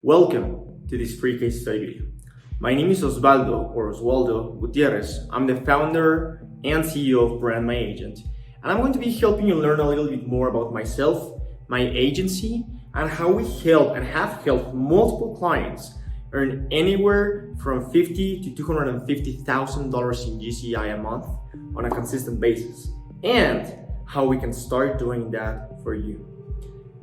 Welcome to this free case study video. My name is Oswaldo Gutierrez. I'm the founder and CEO of Brand My Agent, and I'm going to be helping you learn a little bit more about myself, my agency, and how we help and have helped multiple clients earn anywhere from $50,000 to $250,000 in GCI a month on a consistent basis, and how we can start doing that for you.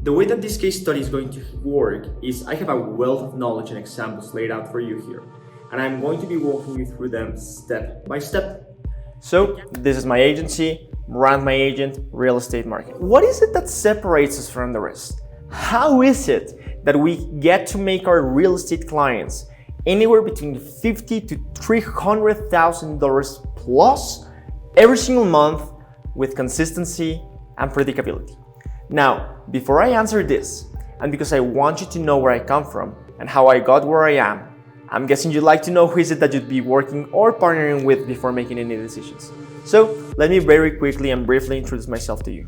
The way that this case study is going to work is I have a wealth of knowledge and examples laid out for you here, and I'm going to be walking you through them step by step. So this is my agency, Brand My Agent, Real Estate Marketing. What is it that separates us from the rest? How is it that we get to make our real estate clients anywhere between $50,000 to $300,000 plus every single month with consistency and predictability? Now, before I answer this, and because I want you to know where I come from and how I got where I am, I'm guessing you'd like to know who is it that you'd be working or partnering with before making any decisions. So let me very quickly and briefly introduce myself to you.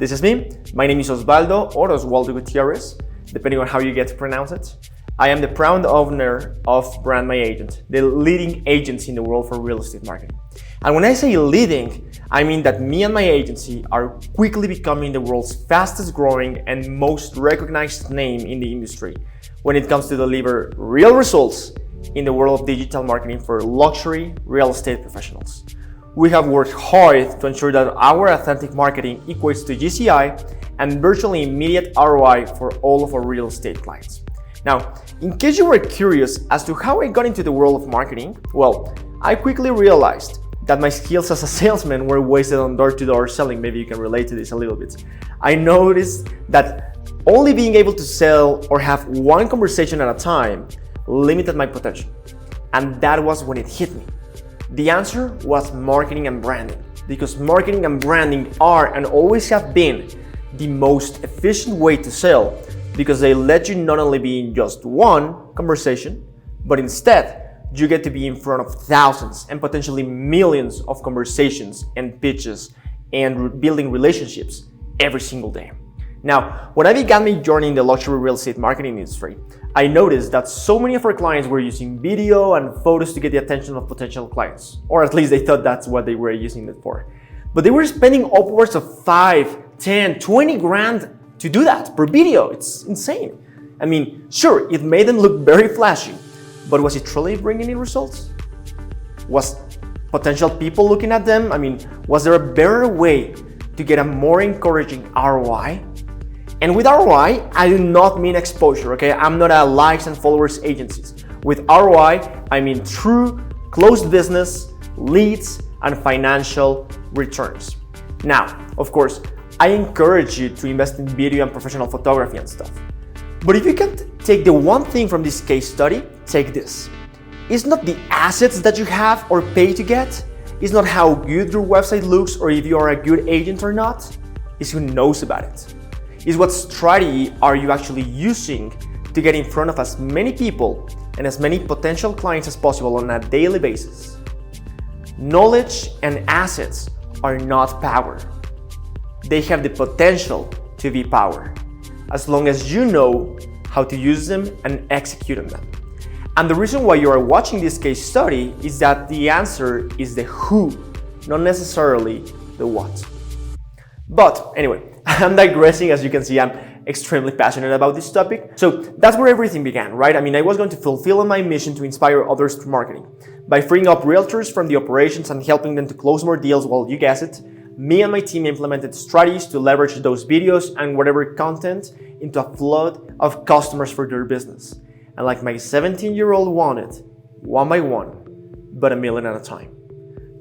This is me. My name is Osvaldo or Oswaldo Gutierrez, depending on how you get to pronounce it. I am the proud owner of Brand My Agent, the leading agency in the world for real estate marketing. And when I say leading, I mean that me and my agency are quickly becoming the world's fastest growing and most recognized name in the industry when it comes to deliver real results in the world of digital marketing for luxury real estate professionals. We have worked hard to ensure that our authentic marketing equates to GCI and virtually immediate ROI for all of our real estate clients. Now, in case you were curious as to how I got into the world of marketing, well, I quickly realized that my skills as a salesman were wasted on door-to-door selling. Maybe you can relate to this a little bit. I noticed that only being able to sell or have one conversation at a time limited my potential. And that was when it hit me. The answer was marketing and branding, because marketing and branding are and always have been the most efficient way to sell, because they let you not only be in just one conversation, but instead you get to be in front of thousands and potentially millions of conversations and pitches and building relationships every single day. Now, when I began my journey in the luxury real estate marketing industry, I noticed that so many of our clients were using video and photos to get the attention of potential clients, or at least they thought that's what they were using it for. But they were spending upwards of 5, 10, 20 grand to do that per video. It's insane. I mean, sure, it made them look very flashy, but was it truly bringing in results? Was potential people looking at them? I mean, was there a better way to get a more encouraging ROI? And with ROI, I do not mean exposure, okay? I'm not a likes and followers agencies. With ROI, I mean true closed business, leads, and financial returns. Now, of course, I encourage you to invest in video and professional photography and stuff. But if you can take the one thing from this case study, take this. It's not the assets that you have or pay to get. It's not how good your website looks or if you are a good agent or not. It's who knows about it. It's what strategy are you actually using to get in front of as many people and as many potential clients as possible on a daily basis. Knowledge and assets are not power. They have the potential to be power, as long as you know how to use them and execute on them. And the reason why you are watching this case study is that the answer is the who, not necessarily the what. But anyway, I'm digressing. As you can see, I'm extremely passionate about this topic. So that's where everything began, right? I mean, I was going to fulfill my mission to inspire others through marketing by freeing up realtors from the operations and helping them to close more deals. Well, you guessed it. Me and my team implemented strategies to leverage those videos and whatever content into a flood of customers for their business. And like my 17-year-old wanted, one by one, but a million at a time.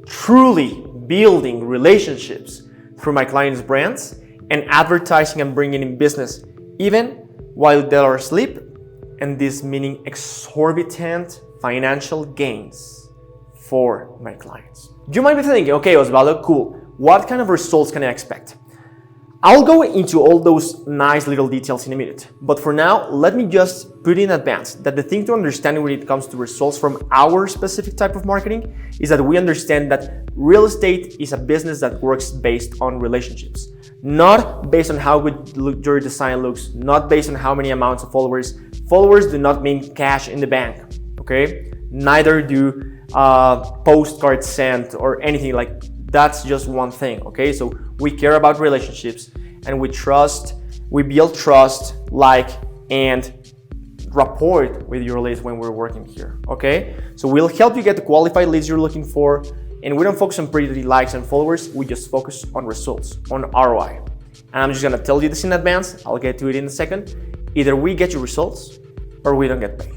Truly building relationships through my clients' brands and advertising and bringing in business, even while they are asleep, and this meaning exorbitant financial gains for my clients. You might be thinking, okay, Osvaldo, cool. What kind of results can I expect? I'll go into all those nice little details in a minute, but for now, let me just put in advance that the thing to understand when it comes to results from our specific type of marketing is that we understand that real estate is a business that works based on relationships, Not based on how good your design looks, not based on how many amounts of followers. Followers do not mean cash in the bank, okay? Neither do postcards sent or anything like. That's just one thing, okay? So we care about relationships, and we build trust, and rapport with your leads when we're working here, okay? So we'll help you get the qualified leads you're looking for, and we don't focus on pretty likes and followers, we just focus on results, on ROI. And I'm just gonna tell you this in advance, I'll get to it in a second. Either we get you results or we don't get paid.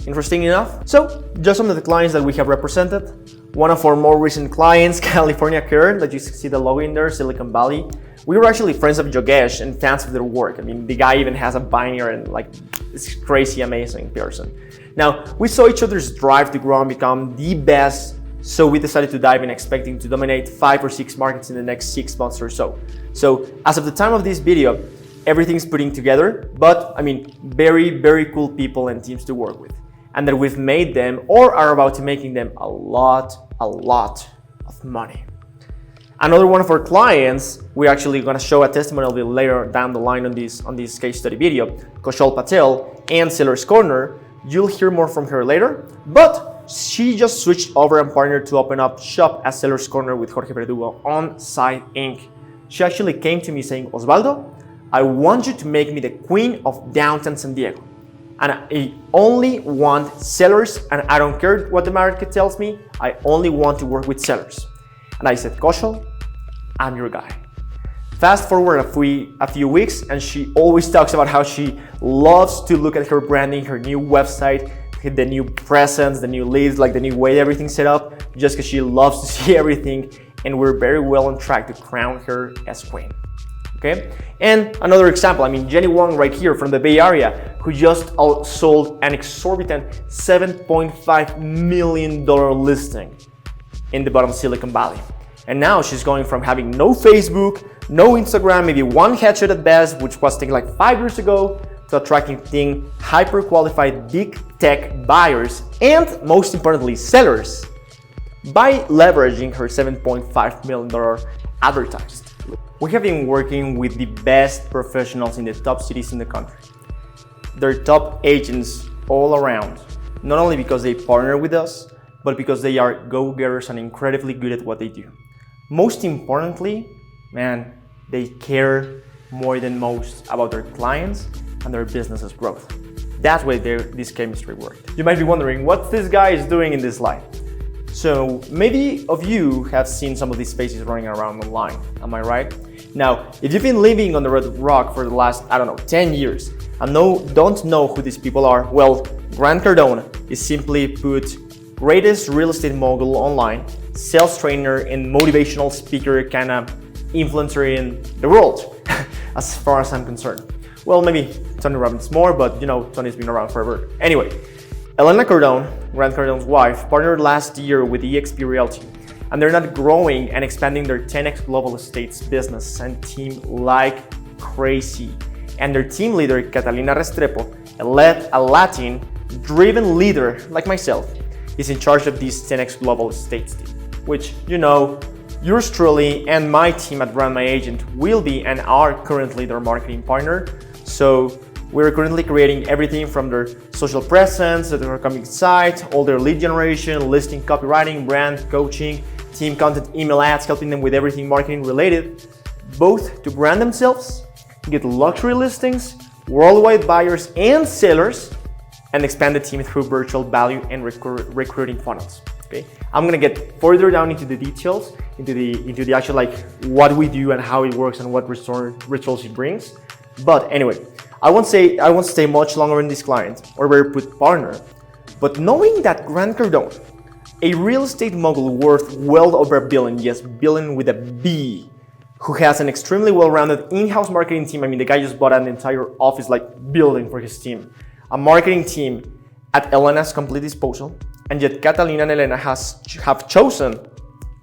Interesting enough? So, just some of the clients that we have represented. One of our more recent clients, California Care, that you see the logo in there, Silicon Valley. We were actually friends of Yogesh and fans of their work. I mean, the guy even has a binder and it's crazy, amazing person. Now, we saw each other's drive to grow and become the best, so we decided to dive in expecting to dominate 5 or 6 markets in the next 6 months or so. So, as of the time of this video, everything's putting together, but I mean, very, very cool people and teams to work with. And that we've made them or are about to making them a lot of money. Another one of our clients, we're actually gonna show a testimonial a bit later down the line on this case study video, Kaushal Patel and Seller's Corner. You'll hear more from her later, but she just switched over and partnered to open up shop at Seller's Corner with Jorge Verdugo on Side Inc. She actually came to me saying, Osvaldo, I want you to make me the queen of downtown San Diego. And I only want sellers, and I don't care what the market tells me, I only want to work with sellers. And I said, Kaushal, I'm your guy. Fast forward a few weeks, and she always talks about how she loves to look at her branding, her new website, the new presence, the new leads, the new way everything's set up, just because she loves to see everything, and we're very well on track to crown her as queen. Okay? And another example, I mean, Jenny Wong right here from the Bay Area, who just sold an exorbitant $7.5 million listing in the bottom of Silicon Valley. And now she's going from having no Facebook, no Instagram, maybe one headshot at best, which was thing like 5 years ago, to attracting hyper qualified big tech buyers and most importantly sellers by leveraging her $7.5 million advertised. We have been working with the best professionals in the top cities in the country. They're top agents all around, not only because they partner with us, but because they are go-getters and incredibly good at what they do. Most importantly, man, they care more than most about their clients and their business's growth. That's why this chemistry worked. You might be wondering what this guy is doing in this slide. So maybe of you have seen some of these faces running around online, am I right? Now, if you've been living on the Red Rock for the last, 10 years and don't know who these people are, well, Grant Cardone is simply put greatest real estate mogul online, sales trainer and motivational speaker kind of influencer in the world, as far as I'm concerned. Well, maybe Tony Robbins more, but Tony's been around forever. Anyway, Elena Cardone, Grant Cardone's wife, partnered last year with eXp Realty, and they're not growing and expanding their 10x global estates business and team like crazy. And their team leader, Catalina Restrepo, a Latin-driven leader like myself, is in charge of this 10x global estates team, which yours truly and my team at Brand My Agent will be and are currently their marketing partner. So we're currently creating everything from their social presence, their coming site, all their lead generation, listing, copywriting, brand coaching, team content, email ads, helping them with everything marketing related, both to brand themselves, get luxury listings, worldwide buyers and sellers, and expand the team through virtual value and recruiting funnels. Okay, I'm gonna get further down into the details, into the actual what we do and how it works and what results it brings. But anyway, I won't stay much longer in this client or where put partner. But knowing that Grant Cardone, a real estate mogul worth well over $1 billion, yes, billion with a B, who has an extremely well-rounded in-house marketing team. I mean, the guy just bought an entire office building for his team. A marketing team at Elena's complete disposal, and yet Catalina and Elena have chosen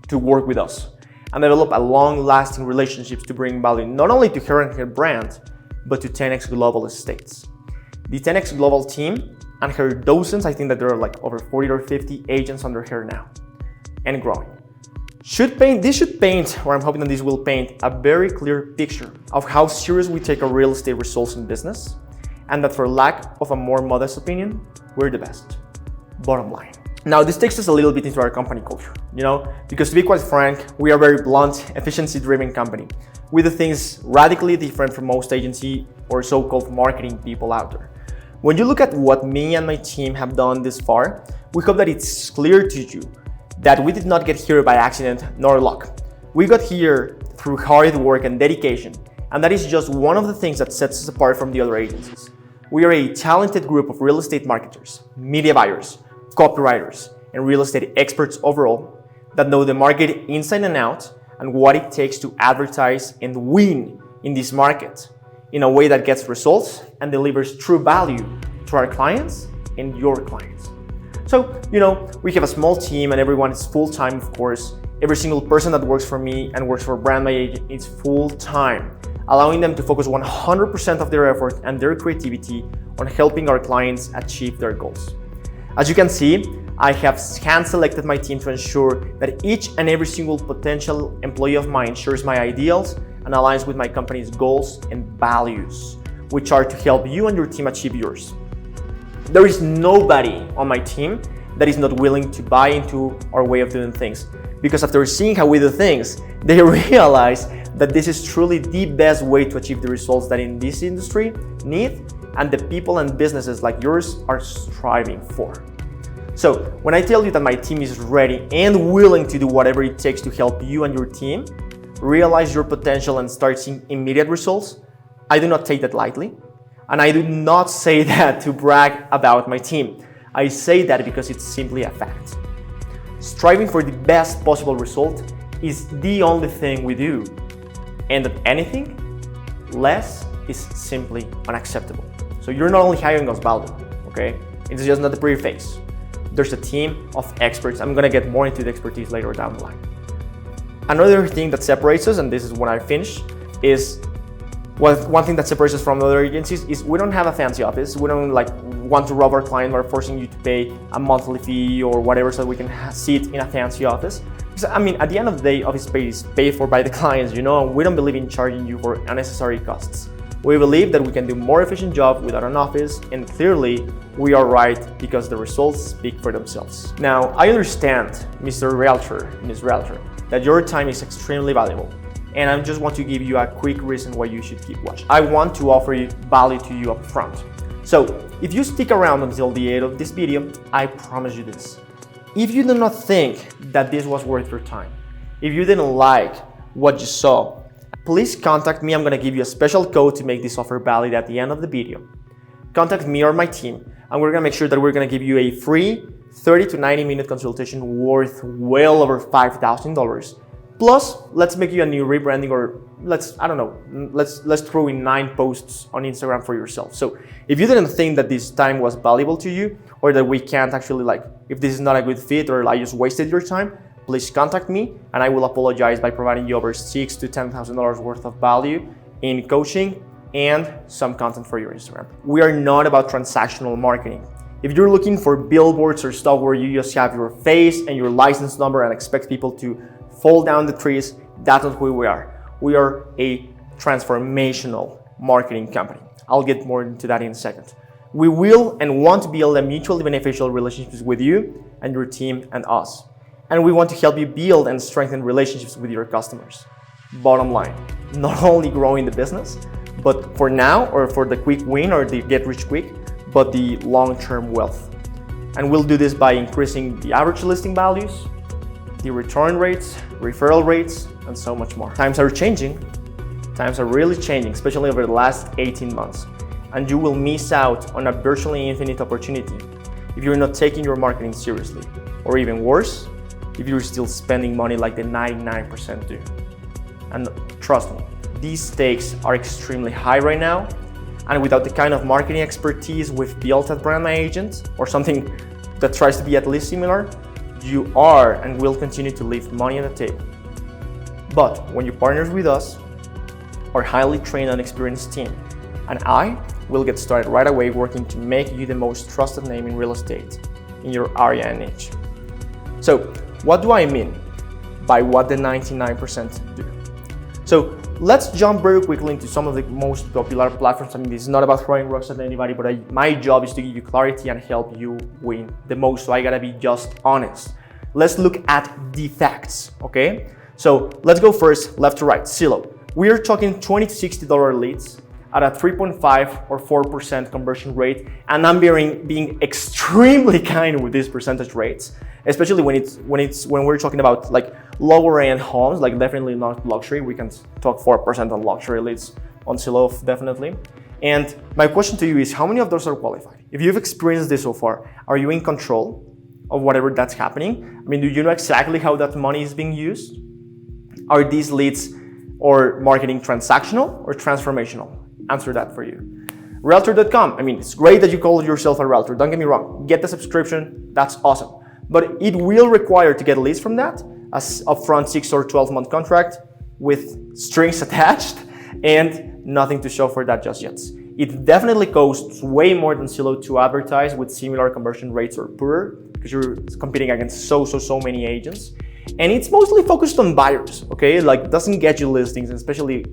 to work with us and develop a long-lasting relationships to bring value not only to her and her brand, but to 10x Global Estates. The 10x Global team and her dozens, I think that there are over 40 or 50 agents under her now and growing. This should paint, or I'm hoping that this will paint, a very clear picture of how serious we take our real estate results in business, and that for lack of a more modest opinion, we're the best. Bottom line. Now, this takes us a little bit into our company culture, because to be quite frank, we are a very blunt, efficiency-driven company. We do things radically different from most agency or so-called marketing people out there. When you look at what me and my team have done this far, we hope that it's clear to you that we did not get here by accident nor luck. We got here through hard work and dedication, and that is just one of the things that sets us apart from the other agencies. We are a talented group of real estate marketers, media buyers, copywriters, and real estate experts overall that know the market inside and out and what it takes to advertise and win in this market in a way that gets results and delivers true value to our clients and your clients. So, we have a small team and everyone is full-time, of course. Every single person that works for me and works for Brand My Agent is full-time, allowing them to focus 100% of their effort and their creativity on helping our clients achieve their goals. As you can see, I have hand-selected my team to ensure that each and every single potential employee of mine shares my ideals and aligns with my company's goals and values, which are to help you and your team achieve yours. There is nobody on my team that is not willing to buy into our way of doing things, because after seeing how we do things, they realize that this is truly the best way to achieve the results that in this industry need and the people and businesses like yours are striving for. So when I tell you that my team is ready and willing to do whatever it takes to help you and your team realize your potential and start seeing immediate results, I do not take that lightly. And I do not say that to brag about my team. I say that because it's simply a fact. Striving for the best possible result is the only thing we do. And if anything, less is simply unacceptable. So you're not only hiring Oswaldo, okay? It's just not the pretty face. There's a team of experts. I'm gonna get more into the expertise later down the line. Another thing that separates us, and this is when I finish, is one thing that separates us from other agencies is we don't have a fancy office. We don't want to rob our client by forcing you to pay a monthly fee or whatever so we can sit in a fancy office. Because, at the end of the day, office space is paid for by the clients, and we don't believe in charging you for unnecessary costs. We believe that we can do a more efficient job without an office, and clearly we are right because the results speak for themselves. Now, I understand, Mr. Realtor, Ms. Realtor, that your time is extremely valuable. And I just want to give you a quick reason why you should keep watching. I want to offer value to you up front. So if you stick around until the end of this video, I promise you this. If you do not think that this was worth your time, if you didn't like what you saw, please contact me. I'm gonna give you a special code to make this offer valid at the end of the video. Contact me or my team, and we're gonna make sure that we're gonna give you a free 30 to 90 minute consultation worth well over $5,000. Plus, let's make you a new rebranding, or let's throw in 9 posts on Instagram for yourself. So if you didn't think that this time was valuable to you, or that we can't actually if this is not a good fit, or I just wasted your time, please contact me and I will apologize by providing you over $6,000 to $10,000 worth of value in coaching and some content for your Instagram. We are not about transactional marketing. If you're looking for billboards or stuff where you just have your face and your license number and expect people to fall down the trees, that's not who we are. We are a transformational marketing company. I'll get more into that in a second. We will and want to build a mutually beneficial relationships with you and your team and us. And we want to help you build and strengthen relationships with your customers. Bottom line, not only growing the business, but for now, or for the quick win or the get rich quick, but the long-term wealth. And we'll do this by increasing the average listing values, the return rates, referral rates, and so much more. Times are changing. Times are really changing, especially over the last 18 months. And you will miss out on a virtually infinite opportunity if you're not taking your marketing seriously. Or even worse, if you're still spending money like the 99% do. And trust me, these stakes are extremely high right now. And without the kind of marketing expertise we've built at Brand My Agent, or something that tries to be at least similar, you are and will continue to leave money on the table. But when you partner with us, our highly trained and experienced team, and I will get started right away working to make you the most trusted name in real estate in your area and niche. So what do I mean by what the 99% do. So let's jump very quickly into some of the most popular platforms. I mean, this is not about throwing rocks at anybody, but my job is to give you clarity and help you win the most. So I gotta be just honest. Let's look at the facts, okay? So let's go first, left to right. Zillow. We're talking $20 to $60 leads at a 3.5 or 4% conversion rate, and I'm being extremely kind with these percentage rates, especially when we're talking about like lower end homes, like definitely not luxury. We can talk 4% on luxury leads on Zillow, definitely. And my question to you is, how many of those are qualified? If you've experienced this so far, are you in control of whatever that's happening? I mean, do you know exactly how that money is being used? Are these leads or marketing transactional or transformational? Answer that for you. Realtor.com. I mean, it's great that you call yourself a realtor. Don't get me wrong. Get the subscription. That's awesome. But it will require to get leads from that as upfront 6 or 12-month contract with strings attached and nothing to show for that just yet. It definitely costs way more than Zillow to advertise with similar conversion rates or poorer because you're competing against so many agents. And it's mostly focused on buyers, okay? Like, doesn't get you listings, especially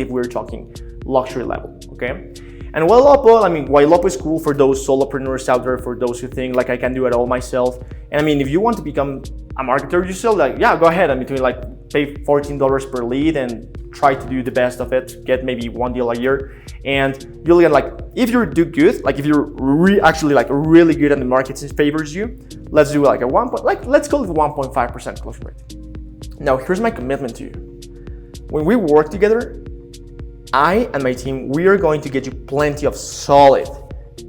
if we're talking luxury level, okay? And while Oppo is cool for those solopreneurs out there, for those who think like I can do it all myself. And I mean, if you want to become a marketer yourself, like, yeah, go ahead. I mean, pay $14 per lead and try to do the best of it. Get maybe one deal a year, and you'll get like, if you do good, like if you're actually like really good and the market favors you, let's do like let's call it 1.5% closing rate. Now, here's my commitment to you. When we work together, I and my team, we are going to get you plenty of solid,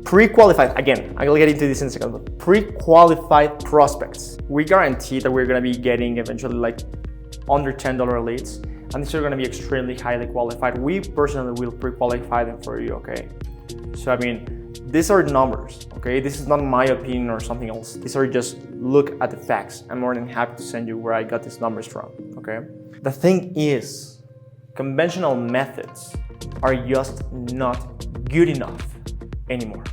pre-qualified, again, I will get into this in a second, but pre-qualified prospects. We guarantee that we're gonna be getting eventually like under $10 leads, and these are gonna be extremely highly qualified. We personally will pre-qualify them for you, okay? So I mean, these are numbers, okay? This is not my opinion or something else. These are just look at the facts. I'm more than happy to send you where I got these numbers from, okay? The thing is, conventional methods are just not good enough anymore,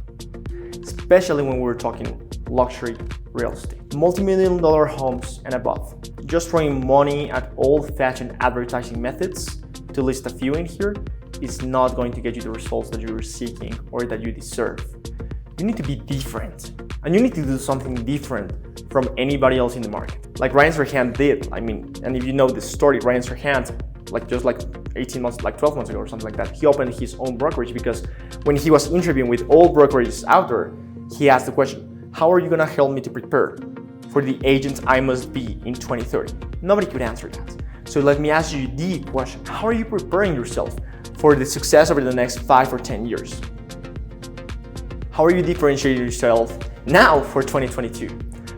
especially when we're talking luxury real estate. Multi-million-dollar homes and above. Just throwing money at old-fashioned advertising methods, to list a few in here, is not going to get you the results that you're seeking or that you deserve. You need to be different, and you need to do something different from anybody else in the market. Like Ryan Serhant did. I mean, and if you know the story, Ryan Serhant, like 18 months, like 12 months ago or something like that, he opened his own brokerage because when he was interviewing with all brokerages out there, he asked the question, how are you gonna help me to prepare for the agent I must be in 2030? Nobody could answer that. So let me ask you the question, how are you preparing yourself for the success over the next 5 or 10 years? How are you differentiating yourself now for 2022?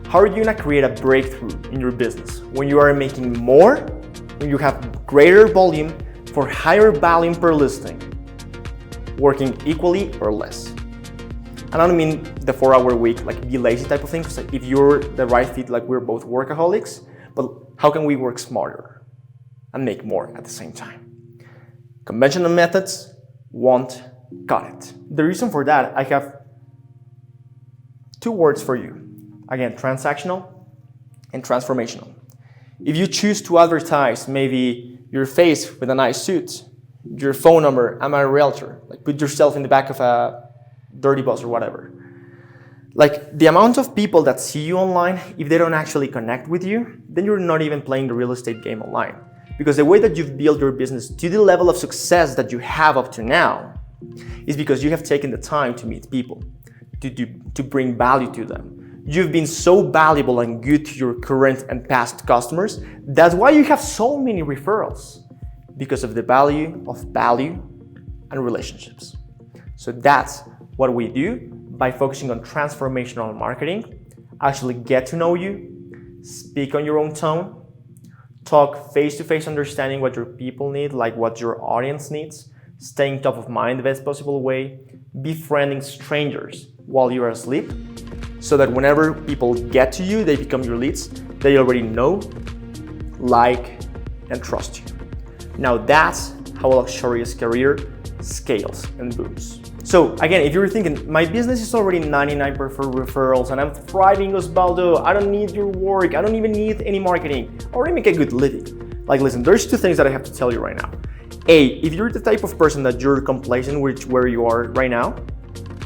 How are you gonna create a breakthrough in your business when you are making more, when you have greater volume for higher volume per listing, working equally or less? And I don't mean the 4-hour week, like be lazy type of thing, because if you're the right fit, like we're both workaholics, but how can we work smarter and make more at the same time? Conventional methods won't cut it. The reason for that, I have 2 words for you. Again, transactional and transformational. If you choose to advertise maybe your face with a nice suit, your phone number, I'm a realtor, like put yourself in the back of a dirty bus or whatever. Like the amount of people that see you online, if they don't actually connect with you, then you're not even playing the real estate game online. Because the way that you've built your business to the level of success that you have up to now is because you have taken the time to meet people, to bring value to them. You've been so valuable and good to your current and past customers. That's why you have so many referrals, because of the value and relationships. So that's what we do by focusing on transformational marketing. Actually get to know you, speak on your own tone, talk face-to-face, understanding what your people need, like what your audience needs, staying top of mind the best possible way, befriending strangers while you're asleep, so that whenever people get to you, they become your leads, they already know, like, and trust you. Now that's how a luxurious career scales and booms. So again, if you're thinking, my business is already 99% referrals and I'm thriving, Osvaldo, I don't need your work, I don't even need any marketing, I already make a good living. Like, listen, there's two things that I have to tell you right now. A, if you're the type of person that you're complacent with where you are right now,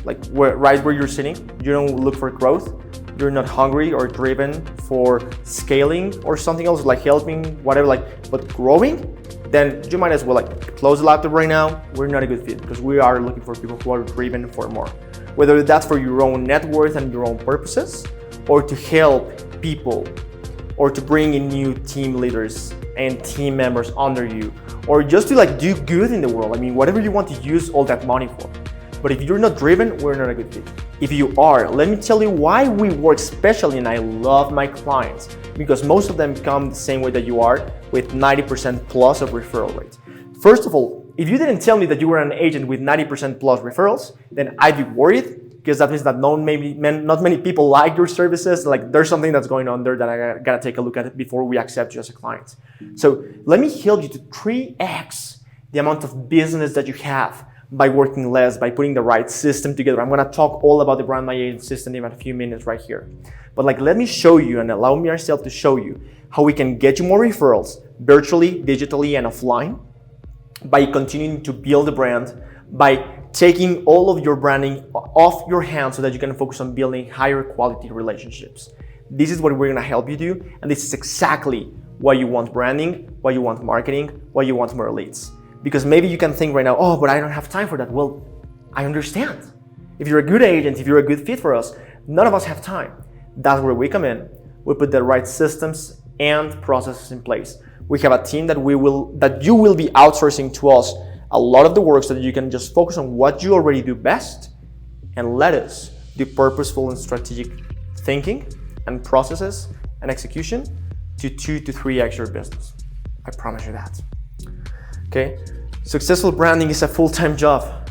like right where you're sitting, you don't look for growth, you're not hungry or driven for scaling or something else like helping, whatever, like, but growing, then you might as well like close the laptop right now. We're not a good fit because we are looking for people who are driven for more. Whether that's for your own net worth and your own purposes, or to help people, or to bring in new team leaders and team members under you, or just to like do good in the world. I mean, whatever you want to use all that money for. But if you're not driven, we're not a good fit. If you are, let me tell you why we work specially, and I love my clients, because most of them come the same way that you are, with 90% plus of referral rates. First of all, if you didn't tell me that you were an agent with 90% plus referrals, then I'd be worried, because that means that not many people like your services. Like, there's something that's going on there that I gotta take a look at it before we accept you as a client. So let me help you to 3x the amount of business that you have by working less, by putting the right system together. I'm gonna talk all about the Brand My Agent system in a few minutes right here. But like, let me show you and allow me ourselves to show you how we can get you more referrals virtually, digitally, and offline by continuing to build the brand, by taking all of your branding off your hands so that you can focus on building higher quality relationships. This is what we're gonna help you do, and this is exactly why you want branding, why you want marketing, why you want more leads. Because maybe you can think right now, oh, but I don't have time for that. Well, I understand. If you're a good agent, if you're a good fit for us, none of us have time. That's where we come in. We put the right systems and processes in place. We have a team that you will be outsourcing to us a lot of the work so that you can just focus on what you already do best and let us do purposeful and strategic thinking and processes and execution to 2 to 3x your business. I promise you that. Okay, successful branding is a full-time job.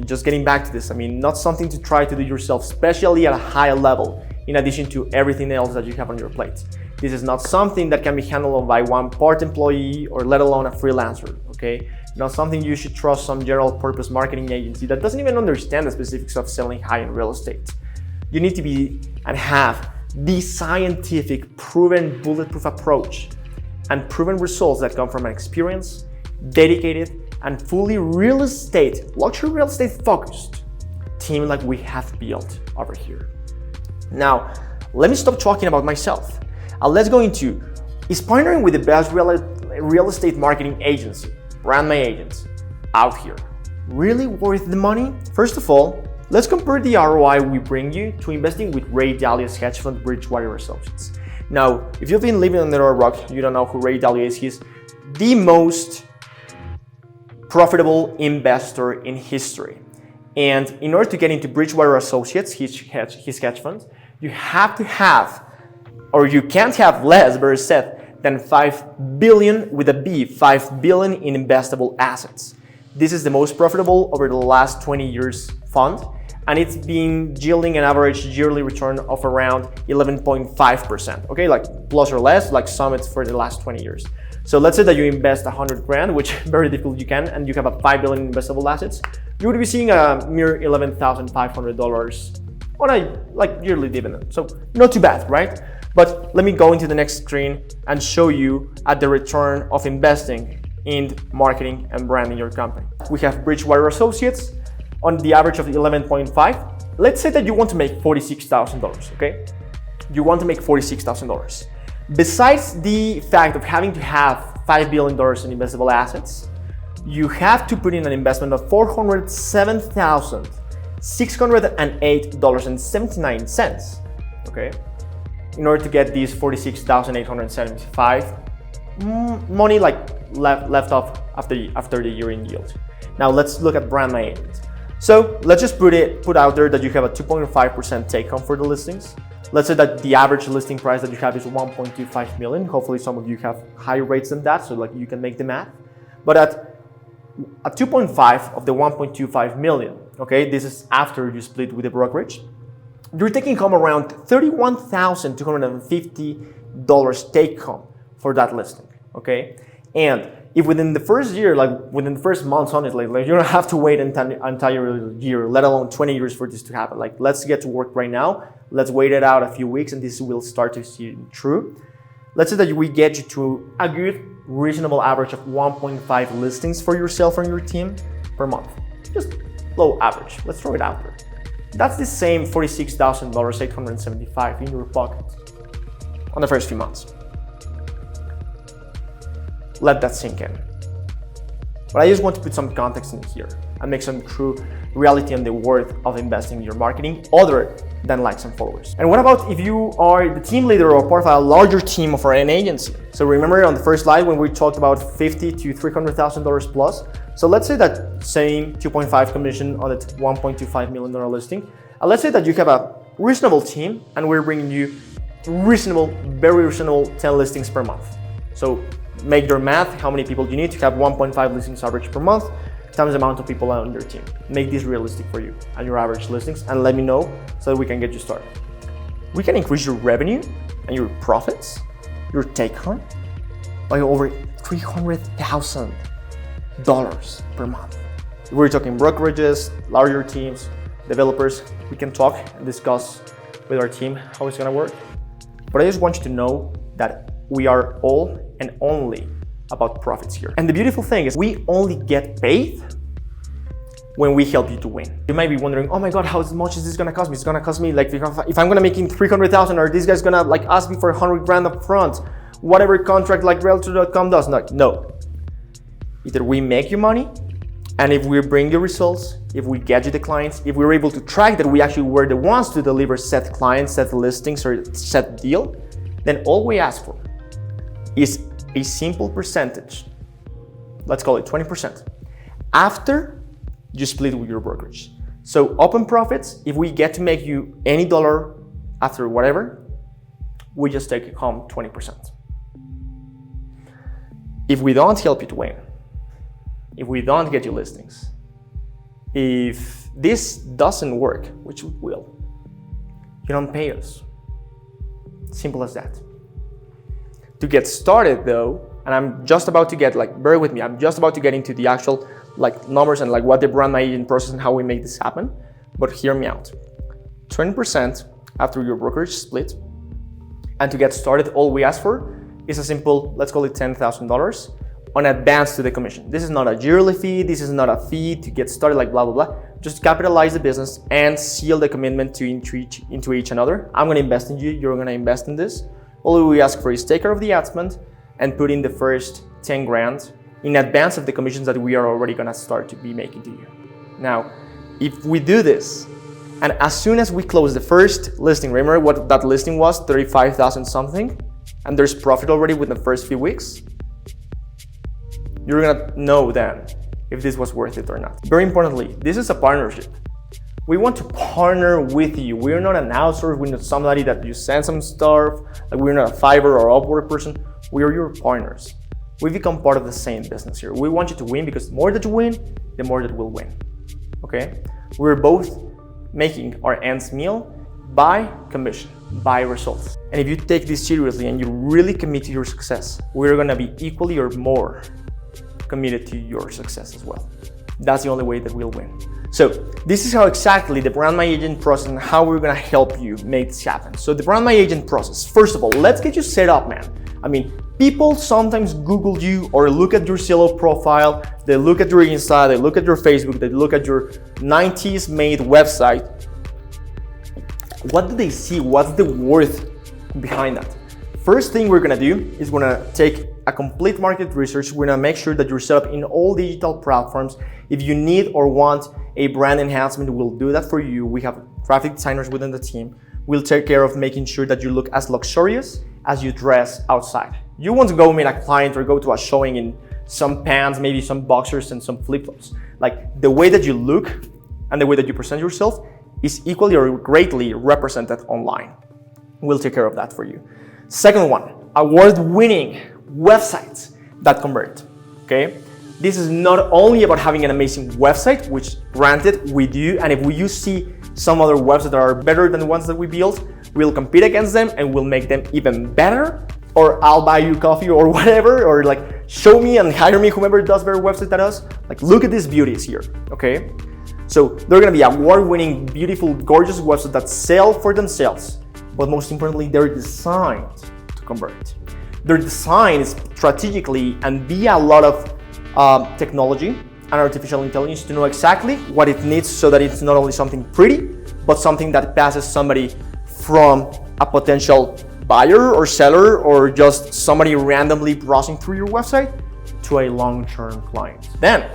Just getting back to this, I mean, not something to try to do yourself, especially at a high level, in addition to everything else that you have on your plate. This is not something that can be handled by one part employee or let alone a freelancer, okay? Not something you should trust some general purpose marketing agency that doesn't even understand the specifics of selling high-end real estate. You need to be and have the scientific, proven, bulletproof approach and proven results that come from an experience, dedicated, and fully luxury real estate focused team like we have built over here. Now, let me stop talking about myself and let's go into, is partnering with the best real estate marketing agency, Brand My Agents, out here really worth the money? First of all, let's compare the ROI we bring you to investing with Ray Dalio's hedge fund, Bridgewater Associates. Now, if you've been living under a rock, you don't know who Ray Dalio is. He's the most profitable investor in history. And in order to get into Bridgewater Associates, his hedge fund, you have to have, or you can't have less, better said, than 5 billion with a B, 5 billion in investable assets. This is the most profitable over the last 20 years fund, and it's been yielding an average yearly return of around 11.5%, okay, like plus or less, like summits for the last 20 years. So let's say that you invest 100 grand, which very difficult you can, and you have a 5 billion investable assets, you would be seeing a mere $11,500 on a yearly dividend. So not too bad, right? But let me go into the next screen and show you at the return of investing in marketing and branding your company. We have Bridgewater Associates on the average of 11.5. Let's say that you want to make $46,000, okay? You want to make $46,000. Besides the fact of having to have $5 billion in investable assets, you have to put in an investment of $407,608.79, okay? In order to get these $46,875 money left off after the year in yield. Now let's look at Brand My Agent. So let's just put out there that you have a 2.5% take home for the listings. Let's say that the average listing price that you have is 1.25 million. Hopefully some of you have higher rates than that, so you can make the math. But at 2.5 of the 1.25 million, okay, this is after you split with the brokerage, you're taking home around $31,250 take home for that listing, okay? And if within the first year, like within the first months, honestly, like you don't have to wait an entire year, let alone 20 years for this to happen. Like, let's get to work right now. Let's wait it out a few weeks and this will start to see true. Let's say that we get you to a good, reasonable average of 1.5 listings for yourself and your team per month. Just low average. Let's throw it out there. That's the same $46,000, $875 in your pocket on the first few months. Let that sink in. But I just want to put some context in here and make some true reality on the worth of investing in your marketing other than likes and followers. And what about if you are the team leader or part of a larger team of an agency? So remember on the first slide when we talked about $50,000 to $300,000 plus. So let's say that same 2.5 commission on the $1.25 million listing. And let's say that you have a reasonable team and we're bringing you reasonable, very reasonable 10 listings per month. So make your math, how many people you need to have 1.5 listings average per month times the amount of people on your team. Make this realistic for you and your average listings and let me know so that we can get you started. We can increase your revenue and your profits, your take home by over $300,000 per month. We're talking brokerages, larger teams, developers. We can talk and discuss with our team how it's gonna work. But I just want you to know that we are all and only about profits here. And the beautiful thing is we only get paid when we help you to win. You might be wondering, oh my God, how much is this gonna cost me? It's gonna cost me like, if I'm gonna make in 300,000 or this guy's gonna like ask me for 100 grand up front, whatever contract like Realtor.com does. No. Either we make you money, and if we bring you results, if we get you the clients, if we're able to track that we actually were the ones to deliver set clients, set listings, or set deal, then all we ask for is a simple percentage, let's call it 20%, after you split with your brokerage. So open profits, if we get to make you any dollar after whatever, we just take home 20%. If we don't help you to win, if we don't get you listings, if this doesn't work, which it will, you don't pay us. Simple as that. To get started though, and I'm just about to get, like, bear with me, I'm just about to get into the actual like numbers and like what the brand managing process and how we make this happen, but hear me out. 20% after your brokerage split, and to get started, all we ask for is a simple, let's call it $10,000 on advance to the commission. This is not a yearly fee, this is not a fee to get started, like blah, blah, blah. Just capitalize the business and seal the commitment to into each another. I'm gonna invest in you, you're gonna invest in this. All we ask for is take care of the ad spend and put in the first 10 grand in advance of the commissions that we are already gonna start to be making to you. Now, if we do this, and as soon as we close the first listing, remember what that listing was, 35,000 something, and there's profit already within the first few weeks, you're gonna know then if this was worth it or not. Very importantly, this is a partnership. We want to partner with you. We're not an outsourcer, we're not somebody that you send some stuff, like we're not a Fiverr or Upwork person, we are your partners. We become part of the same business here. We want you to win because the more that you win, the more that we'll win, okay? We're both making our ends meet by commission, by results. And if you take this seriously and you really commit to your success, we're gonna be equally or more committed to your success as well. That's the only way that we'll win. So this is how exactly the Brand My Agent process and how we're gonna help you make this happen. So the Brand My Agent process, first of all, let's get you set up, man. I mean, people sometimes Google you or look at your Zillow profile, they look at your Insta, they look at your Facebook, they look at your 90s made website. What do they see? What's the worth behind that? First thing we're gonna do is we're gonna take a complete market research. We're gonna make sure that you're set up in all digital platforms. If you need or want a brand enhancement, we'll do that for you. We have graphic designers within the team. We'll take care of making sure that you look as luxurious as you dress outside. You want to go meet a client or go to a showing in some pants, maybe some boxers and some flip-flops. Like the way that you look and the way that you present yourself is equally or greatly represented online. We'll take care of that for you. Second one, award-winning websites that convert, okay? This is not only about having an amazing website, which granted we do, and if you see some other websites that are better than the ones that we built, we'll compete against them and we'll make them even better. or I'll buy you coffee or whatever, or like show me and hire me, whomever does their website that does. Like, look at these beauties here, okay? So they're gonna be award-winning, beautiful, gorgeous websites that sell for themselves, but most importantly, they're designed to convert. They're designed strategically and via a lot of technology and artificial intelligence to know exactly what it needs so that it's not only something pretty, but something that passes somebody from a potential buyer or seller or just somebody randomly browsing through your website to a long-term client. Then,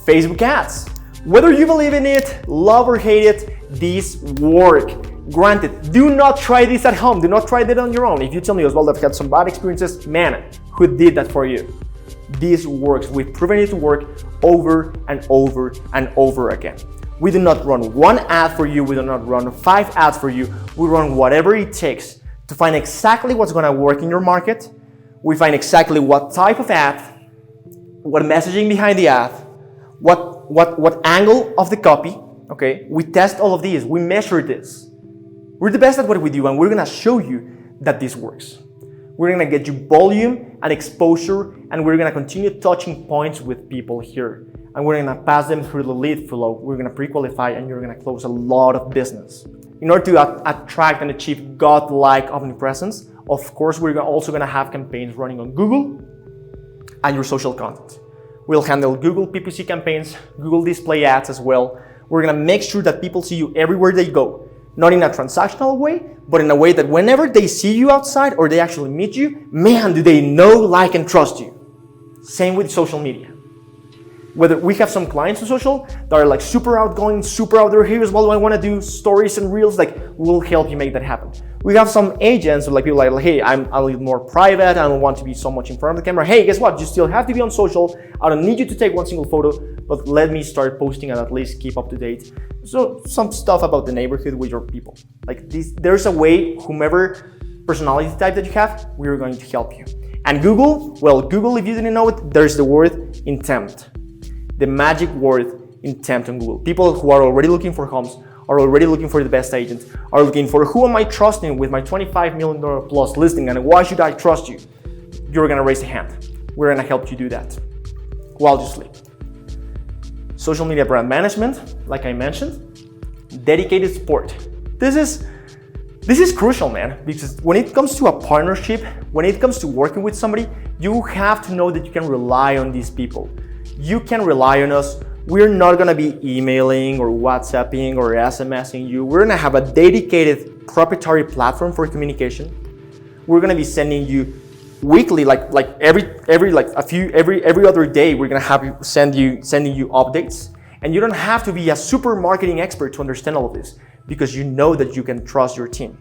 Facebook ads. Whether you believe in it, love or hate it, these work. Granted, do not try this at home. Do not try that on your own. If you tell me, Oswaldo, I've had some bad experiences, man, who did that for you? This works. We've proven it to work over and over and over again. We do not run one ad for you. We do not run 5 ads for you. We run whatever it takes to find exactly what's going to work in your market. We find exactly what type of ad, what messaging behind the ad, what angle of the copy, okay? We test all of these. We measure this. We're the best at what we do, and we're going to show you that this works. We're going to get you volume and exposure, and we're going to continue touching points with people here. And we're going to pass them through the lead flow. We're going to pre-qualify, and you're going to close a lot of business. In order to attract and achieve God-like omnipresence, of course, we're also going to have campaigns running on Google and your social content. We'll handle Google PPC campaigns, Google display ads as well. We're going to make sure that people see you everywhere they go, not in a transactional way, but in a way that whenever they see you outside or they actually meet you, man, do they know, like, and trust you. Same with social media. Whether we have some clients on social that are like super outgoing, super out there, here's what I want to do, stories and reels, like we'll help you make that happen. We have some agents like people like, hey, I'm a little more private, I don't want to be so much in front of the camera. Hey, guess what? You still have to be on social. I don't need you to take one single photo, but let me start posting and at least keep up to date. So some stuff about the neighborhood with your people. Like this, there's a way, whomever personality type that you have, we're going to help you. And Google, well, Google, if you didn't know it, there's the word intent. The magic word intent on Google. People who are already looking for homes, are already looking for the best agents, are looking for who am I trusting with my $25 million plus listing and why should I trust you? You're gonna raise a hand. We're gonna help you do that while you sleep. Social media brand management, like I mentioned, dedicated support. This is crucial, man, because when it comes to a partnership, when it comes to working with somebody, you have to know that you can rely on these people. You can rely on us. We're not gonna be emailing or WhatsApping or SMSing you. We're gonna have a dedicated proprietary platform for communication. We're gonna be sending you weekly, every other day. We're gonna have sending you updates, and you don't have to be a super marketing expert to understand all of this because you know that you can trust your team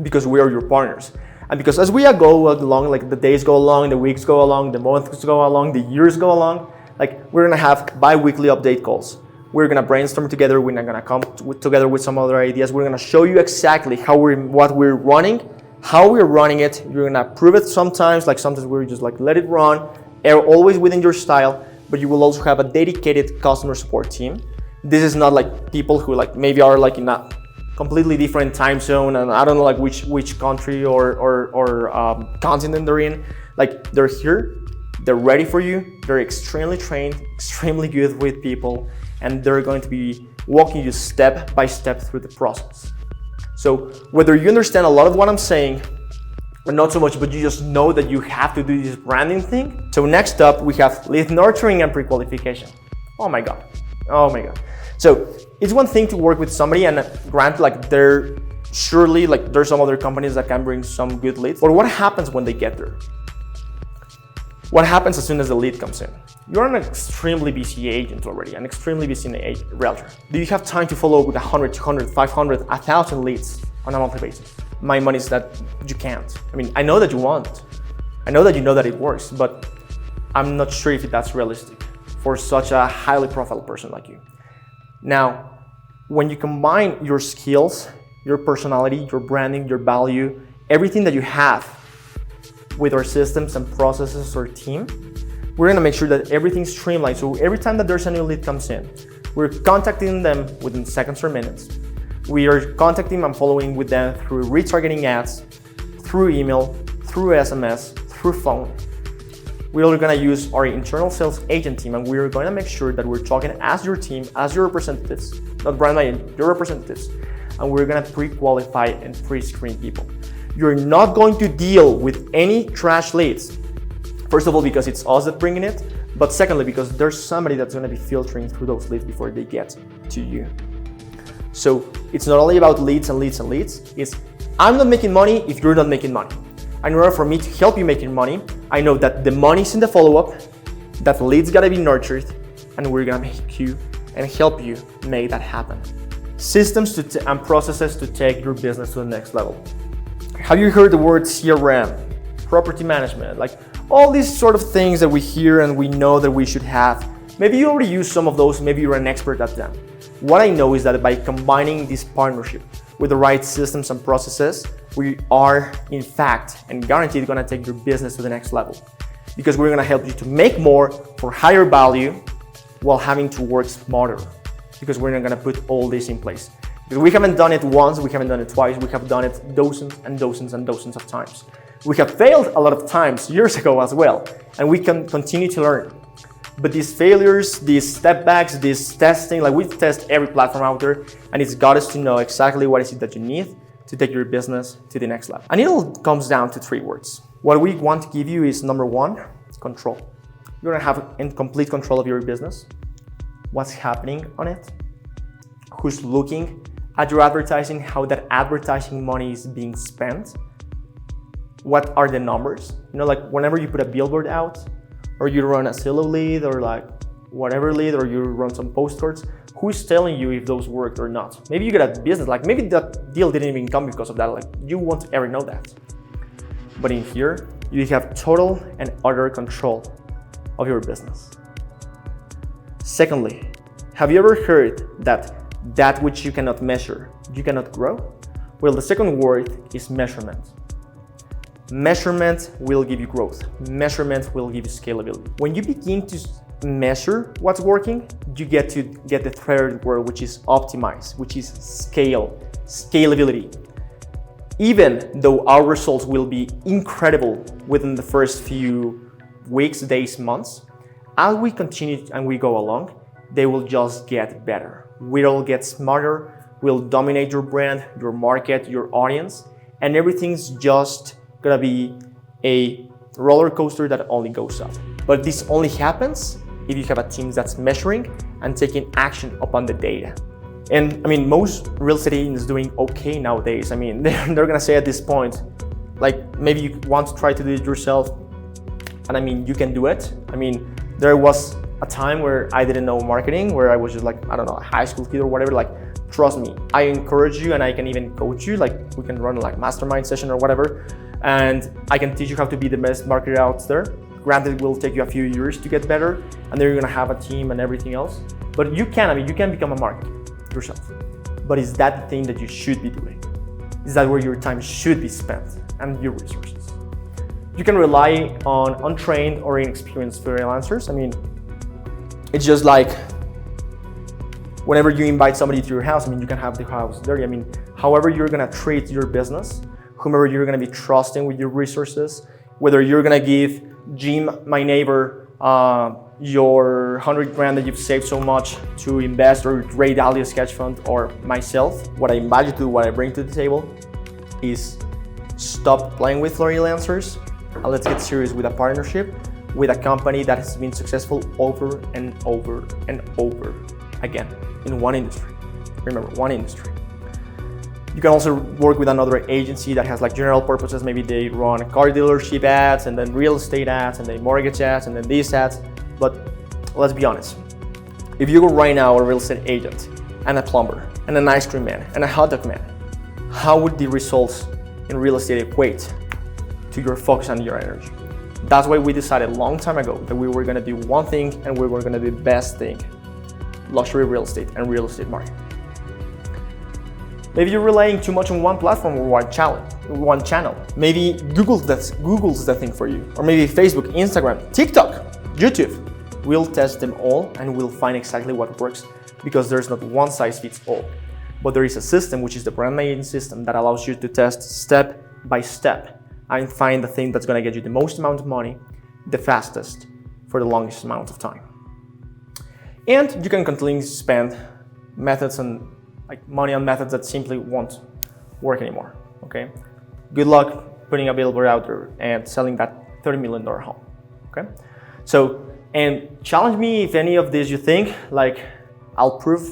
because we are your partners. And because as we go along, like the days go along, the weeks go along, the months go along, the years go along, like we're gonna have bi-weekly update calls. We're gonna brainstorm together. We're not gonna come together with some other ideas. We're gonna show you exactly what we're running, how we're running it. You're gonna prove it sometimes, like sometimes we're just like let it run, always within your style. But you will also have a dedicated customer support team. This is not like people who like maybe are like in a completely different time zone, and I don't know like which country or continent they're in. Like they're here, they're ready for you, they're extremely trained, extremely good with people, and they're going to be walking you step by step through the process. So whether you understand a lot of what I'm saying or not so much, but you just know that you have to do this branding thing. So next up we have lead nurturing and pre-qualification. Oh my God. So it's one thing to work with somebody and grant like there's some other companies that can bring some good leads. But what happens when they get there? What happens as soon as the lead comes in? You're an extremely busy agent already, an extremely busy realtor. Do you have time to follow up with 100, 200, 500, 1,000 leads on a monthly basis? My money is that you can't. I mean, I know that you want. I know that you know that it works, but I'm not sure if that's realistic for such a highly profiled person like you. Now, when you combine your skills, your personality, your branding, your value, everything that you have with our systems and processes or team, we're gonna make sure that everything's streamlined. So every time that there's a new lead comes in, we're contacting them within seconds or minutes. We are contacting and following with them through retargeting ads, through email, through SMS, through phone. We're gonna use our internal sales agent team, and we're gonna make sure that we're talking as your team, as your representatives, not brand agent, your representatives, and we're gonna pre-qualify and pre-screen people. You're not going to deal with any trash leads. First of all, because it's us that bringing it, but secondly, because there's somebody that's gonna be filtering through those leads before they get to you. So it's not only about leads and leads and leads, it's I'm not making money if you're not making money. And in order for me to help you making money, I know that the money's in the follow-up, that leads gotta be nurtured, and we're gonna make you and help you make that happen. Systems and processes to take your business to the next level. Have you heard the word CRM, property management, like all these sort of things that we hear and we know that we should have? Maybe you already use some of those, maybe you're an expert at them. What I know is that by combining this partnership with the right systems and processes, we are in fact and guaranteed gonna take your business to the next level, because we're gonna help you to make more for higher value while having to work smarter, because we're not gonna put all this in place. Because we haven't done it once, we haven't done it twice, we have done it dozens and dozens and dozens of times. We have failed a lot of times years ago as well, and we can continue to learn. But these failures, these step backs, this testing, like we test every platform out there, and it's got us to know exactly what is it that you need to take your business to the next level. And it all comes down to 3 words. What we want to give you is number 1, control. You're gonna have in complete control of your business. What's happening on it? Who's looking at your advertising? How that advertising money is being spent? What are the numbers? You know, like whenever you put a billboard out, or you run a silo lead, or like whatever lead, or you run some postcards, who's telling you if those worked or not? Maybe you get a business, like maybe that deal didn't even come because of that, like you won't ever know that. But in here, you have total and utter control of your business. Secondly, have you ever heard that which you cannot measure, you cannot grow? Well, the second word is measurement. Measurement will give you growth. Measurement will give you scalability. When you begin to measure what's working, you get the third word, which is optimize, which is scalability. Even though our results will be incredible within the first few weeks, days, months, as we continue and we go along, they will just get better. We'll get smarter, we'll dominate your brand, your market, your audience, and everything's just gonna be a roller coaster that only goes up. But this only happens if you have a team that's measuring and taking action upon the data. And I mean, most real estate agents doing okay nowadays. I mean, they're gonna say at this point, like maybe you want to try to do it yourself, and I mean, you can do it. I mean, there was a time where I didn't know marketing, where I was just like, I don't know, a high school kid or whatever. Like, trust me, I encourage you, and I can even coach you. Like, we can run like mastermind session or whatever, and I can teach you how to be the best marketer out there. Granted, it will take you a few years to get better, and then you're gonna have a team and everything else. But you can, I mean, you can become a marketer yourself. But is that the thing that you should be doing? Is that where your time should be spent and your resources? You can rely on untrained or inexperienced freelancers. I mean, it's just like whenever you invite somebody to your house, I mean, you can have the house dirty. I mean, however you're gonna treat your business, whomever you're gonna be trusting with your resources, whether you're gonna give Jim, my neighbor, your 100 grand that you've saved so much to invest, or Ray Dalio sketch fund, or myself, what I invite you to, what I bring to the table is stop playing with freelancers and let's get serious with a partnership with a company that has been successful over and over and over again in one industry. Remember, one industry. You can also work with another agency that has like general purposes. Maybe they run car dealership ads, and then real estate ads, and then mortgage ads, and then these ads. But let's be honest. If you go right now a real estate agent and a plumber and an ice cream man and a hot dog man, how would the results in real estate equate to your focus and your energy? That's why we decided a long time ago that we were gonna do one thing, and we were gonna do the best thing: luxury real estate and real estate marketing. Maybe you're relying too much on one platform or one channel. Maybe Google's the thing for you. Or maybe Facebook, Instagram, TikTok, YouTube. We'll test them all and we'll find exactly what works, because there's not one size fits all. But there is a system, which is the brand management system, that allows you to test step by step and find the thing that's gonna get you the most amount of money, the fastest, for the longest amount of time. And you can continually spend methods and money on methods that simply won't work anymore, okay? Good luck putting a billboard out there and selling that $30 million home, okay? So, and challenge me if any of this you think, I'll prove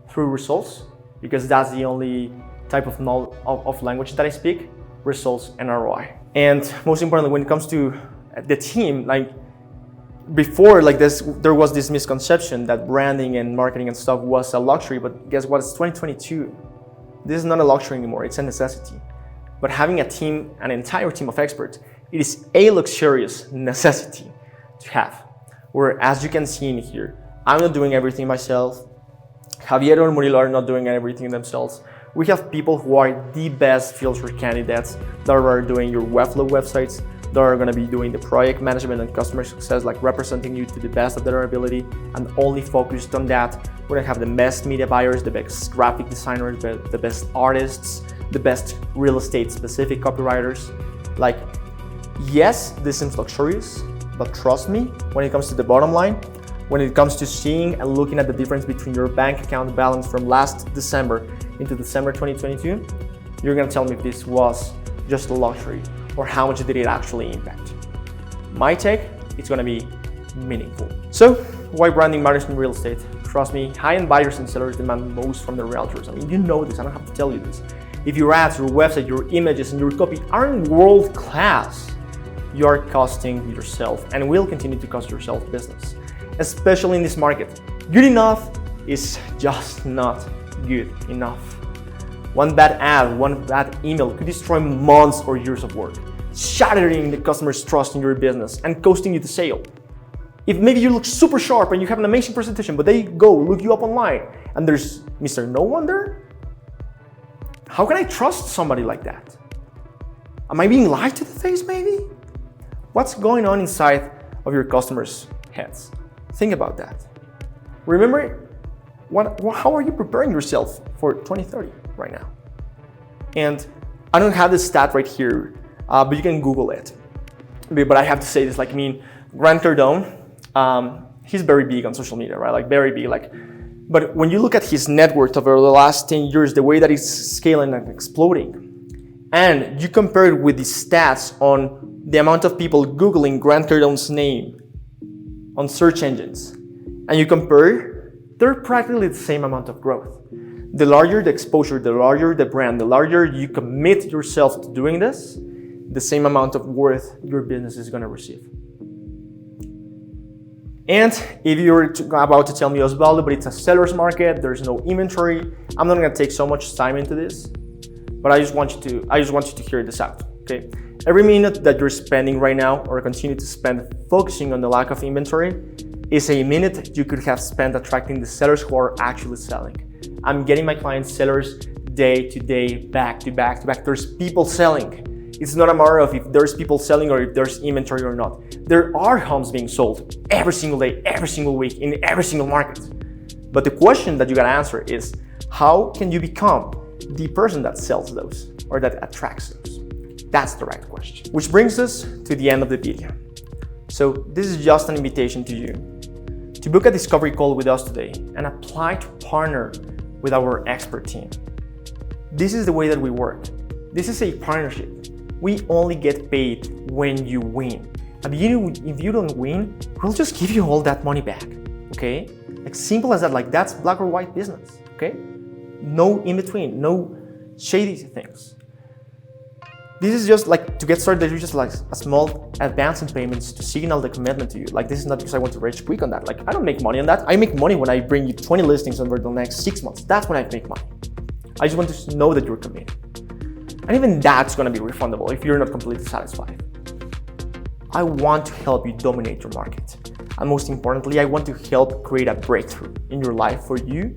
through results, because that's the only type of language that I speak, results and ROI. And most importantly, when it comes to the team, before this, there was this misconception that branding and marketing and stuff was a luxury, but guess what? It's 2022. This is not a luxury anymore, it's a necessity. But having a team, an entire team of experts, it is a luxurious necessity to have. Where, as you can see in here, I'm not doing everything myself. Javier or Murilo are not doing everything themselves. We have people who are the best filter candidates that are doing your Webflow websites, that are going to be doing the project management and customer success, representing you to the best of their ability, and only focused on that. We're going to have the best media buyers, the best graphic designers, the best artists, the best real estate specific copywriters. Yes, this seems luxurious, but trust me, when it comes to the bottom line, when it comes to seeing and looking at the difference between your bank account balance from last December into December 2022, you're going to tell me if this was just a luxury or how much did it actually impact. My take, it's going to be meaningful. So, why branding matters in real estate? Trust me, high-end buyers and sellers demand most from their realtors. I mean, you know this, I don't have to tell you this. If your ads, your website, your images, and your copy aren't world-class, you are costing yourself and will continue to cost yourself business, especially in this market. Good enough is just not good enough. One bad ad, one bad email could destroy months or years of work, shattering the customer's trust in your business and costing you the sale. If maybe you look super sharp and you have an amazing presentation, but they go look you up online and there's Mr. No One there, how can I trust somebody like that? Am I being lied to the face maybe? What's going on inside of your customers' heads? Think about that. Remember, how are you preparing yourself for 2030 right now? And I don't have this stat right here, but you can Google it. But I have to say this, Grant Cardone, he's very big on social media, right? Very big, but when you look at his net worth over the last 10 years, the way that it's scaling and exploding, and you compare it with the stats on the amount of people Googling Grant Cardone's name on search engines, and you compare, they're practically the same amount of growth. The larger the exposure, the larger the brand, the larger you commit yourself to doing this, the same amount of worth your business is going to receive. And if you're about to tell me, Osvaldo, but it's a seller's market, there's no inventory, I'm not going to take so much time into this, but I just want you to hear this out, okay? Every minute that you're spending right now or continue to spend focusing on the lack of inventory is a minute you could have spent attracting the sellers who are actually selling. I'm getting my clients sellers day to day, back to back to back. There's people selling. It's not a matter of if there's people selling or if there's inventory or not. There are homes being sold every single day, every single week, in every single market. But the question that you gotta answer is, how can you become the person that sells those or that attracts those? That's the right question. Which brings us to the end of the video. So this is just an invitation to you to book a discovery call with us today and apply to partner with our expert team. This is the way that we work. This is a partnership. We only get paid when you win. If you don't win, we'll just give you all that money back, okay? Simple as that, that's black or white business, okay? No in between, no shady things. This is just to get started, there's just a small advance in payments to signal the commitment to you. This is not because I want to rage quick on that. I don't make money on that. I make money when I bring you 20 listings over the next 6 months. That's when I make money. I just want to know that you're committed. And even that's gonna be refundable if you're not completely satisfied. I want to help you dominate your market. And most importantly, I want to help create a breakthrough in your life for you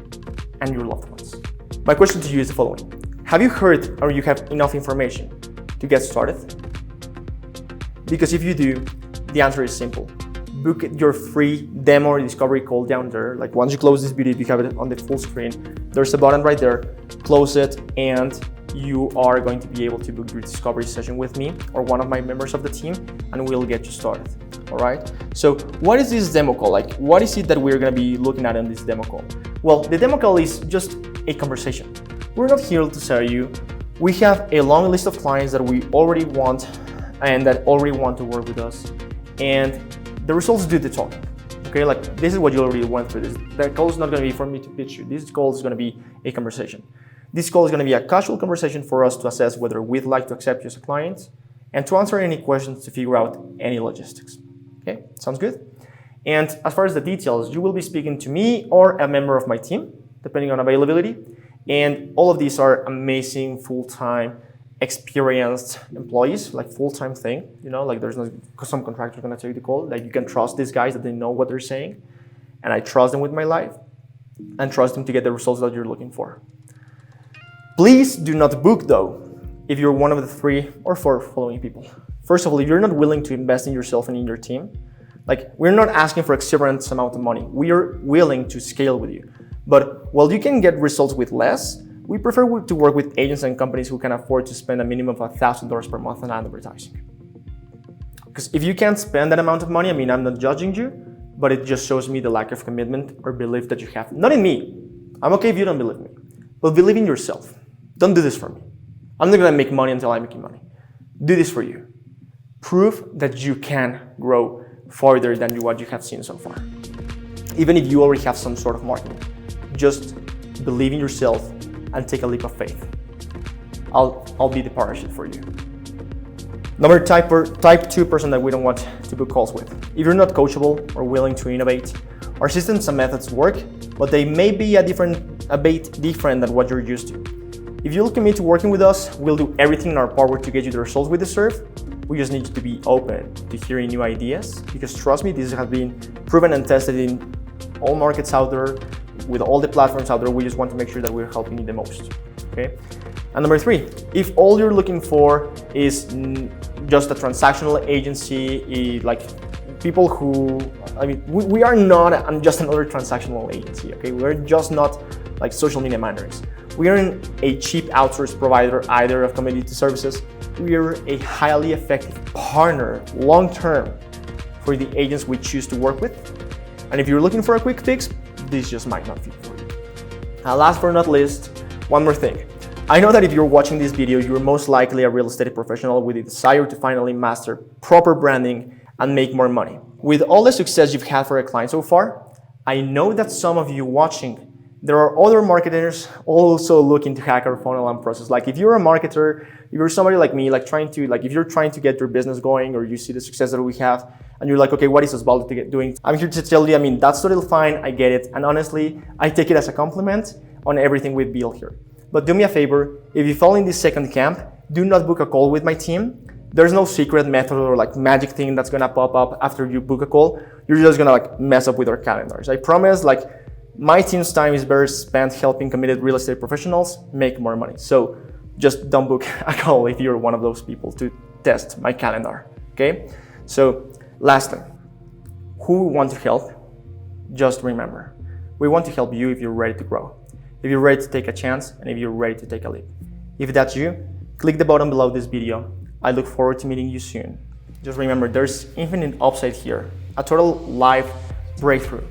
and your loved ones. My question to you is the following. Have you heard or you have enough information to get started? Because if you do, the answer is simple. Book your free demo or discovery call down there. Once you close this video, if you have it on the full screen, there's a button right there. Close it and you are going to be able to book your discovery session with me or one of my members of the team, and we'll get you started. All right. So what is this demo call? Like, what is it that we're going to be looking at in this demo call? Well, the demo call is just a conversation. We're not here to sell you. We have a long list of clients that we already want and that already want to work with us. And the results do the talking. Okay, like this is what you already went through. The call is not going to be for me to pitch you. This call is going to be a conversation. This call is going to be a casual conversation for us to assess whether we'd like to accept you as a client and to answer any questions to figure out any logistics. Okay, sounds good? And as far as the details, you will be speaking to me or a member of my team, depending on availability. And all of these are amazing, full-time, experienced employees, like full-time thing, you know, like there's no, because some contractors are going to take the call, like you can trust these guys that they know what they're saying. And I trust them with my life and trust them to get the results that you're looking for. Please do not book though, if you're one of the 3 or 4 following people. First of all, if you're not willing to invest in yourself and in your team, like we're not asking for exuberant amount of money. We are willing to scale with you. But while you can get results with less, we prefer to work with agents and companies who can afford to spend a minimum of $1,000 per month on advertising. Because if you can't spend that amount of money, I mean, I'm not judging you, but it just shows me the lack of commitment or belief that you have. Not in me. I'm okay if you don't believe me, but believe in yourself. Don't do this for me. I'm not gonna make money until I'm making money. Do this for you. Prove that you can grow farther than what you have seen so far. Even if you already have some sort of marketing, just believe in yourself and take a leap of faith. I'll be the parachute for you. Number type 2 person that we don't want to book calls with. If you're not coachable or willing to innovate, our systems and methods work, but they may be a bit different than what you're used to. If you'll commit to working with us, we'll do everything in our power to get you the results we deserve. We just need you to be open to hearing new ideas, because trust me, these have been proven and tested in all markets out there, with all the platforms out there. We just want to make sure that we're helping you the most, okay? And number 3, if all you're looking for is just a transactional agency, like people who, I mean, we are not just another transactional agency, okay? We're just not like social media managers. We aren't a cheap outsourced provider either of commodity services. We are a highly effective partner long-term for the agents we choose to work with. And if you're looking for a quick fix, this just might not fit for you. And last but not least, one more thing. I know that if you're watching this video, you're most likely a real estate professional with a desire to finally master proper branding and make more money. With all the success you've had for a client so far, I know that some of you watching, there are other marketers also looking to hack our funnel and process. Like if you're a marketer, if you're somebody like me, like if you're trying to get your business going, or you see the success that we have, and you're like, okay, what is Oswaldo doing? I'm here to tell you, I mean, that's totally fine, I get it. And honestly, I take it as a compliment on everything we've built here. But do me a favor, if you fall in this second camp, do not book a call with my team. There's no secret method or like magic thing that's gonna pop up after you book a call. You're just gonna like mess up with our calendars. I promise, like, my team's time is better spent helping committed real estate professionals make more money. So just don't book a call if you're one of those people to test my calendar, okay? So lastly, who we want to help, just remember, we want to help you if you're ready to grow, if you're ready to take a chance, and if you're ready to take a leap. If that's you, click the button below this video. I look forward to meeting you soon. Just remember, there's infinite upside here, a total life breakthrough.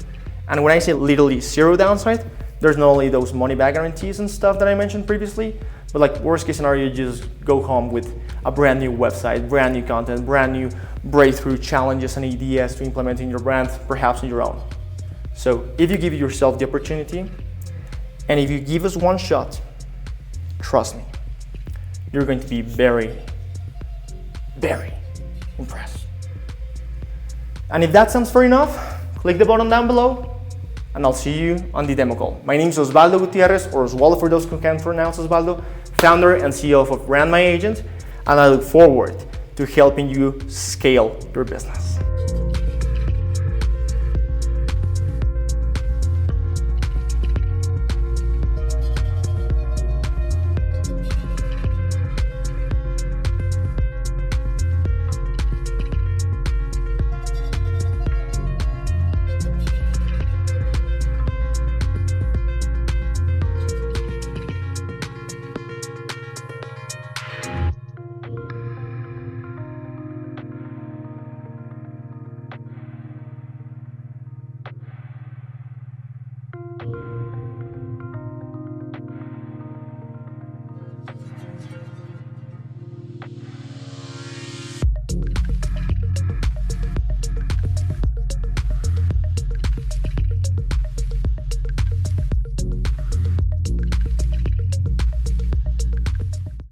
And when I say literally zero downside, there's not only those money back guarantees and stuff that I mentioned previously, but like worst case scenario, you just go home with a brand new website, brand new content, brand new breakthrough challenges and ideas to implement in your brand, perhaps in your own. So if you give yourself the opportunity, and if you give us one shot, trust me, you're going to be very, very impressed. And if that sounds fair enough, click the button down below, and I'll see you on the demo call. My name is Oswaldo Gutierrez, or Oswaldo for those who can't pronounce Oswaldo, founder and CEO of Brand My Agent, and I look forward to helping you scale your business.